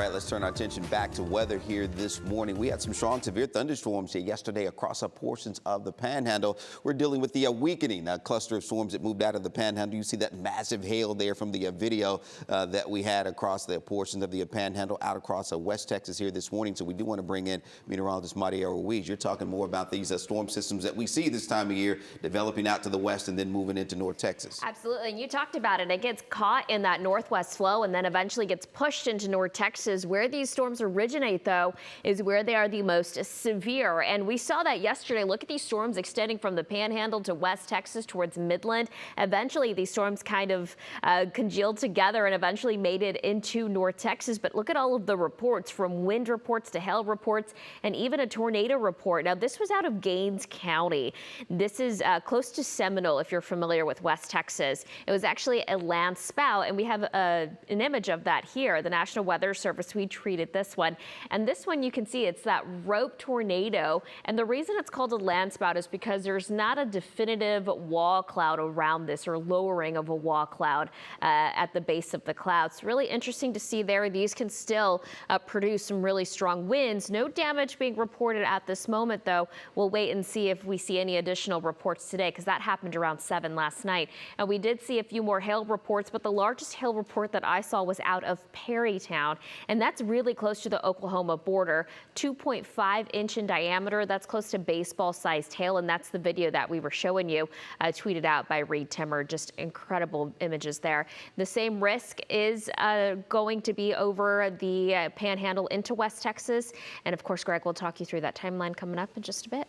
All right, let's turn our attention back to weather here this morning. We had some strong, severe thunderstorms here yesterday across portions of the panhandle. We're dealing with the weakening cluster of storms that moved out of the panhandle. You see that massive hail there from the video that we had across the portions of the panhandle out across West Texas here this morning. So we do want to bring in meteorologist Maria Ruiz. You're talking more about these storm systems that we see this time of year developing out to the west and then moving into North Texas. Absolutely, and you talked about it. It gets caught in that northwest flow and then eventually gets pushed into North Texas. Where these storms originate, though, is where they are the most severe. And we saw that yesterday. Look at these storms extending from the panhandle to West Texas towards Midland. Eventually, these storms kind of congealed together and eventually made it into North Texas. But look at all of the reports, from wind reports to hail reports and even a tornado report. Now, this was out of Gaines County. This is close to Seminole, if you're familiar with West Texas. It was actually a land spout, and we have an image of that here. The National Weather Service tweeted this one, and this one you can see it's that rope tornado. And the reason it's called a land spout is because there's not a definitive wall cloud around this, or lowering of a wall cloud at the base of the cloud. It's really interesting to see there. These can still produce some really strong winds. No damage being reported at this moment, though. We'll wait and see if we see any additional reports today, because that happened around 7 last night. And we did see a few more hail reports, but the largest hail report that I saw was out of Perrytown, and that's really close to the Oklahoma border. 2.5-inch in diameter. That's close to baseball-sized hail, and that's the video that we were showing you, tweeted out by Reed Timmer. Just incredible images there. The same risk is going to be over the panhandle into West Texas, and of course, Greg will talk you through that timeline coming up in just a bit.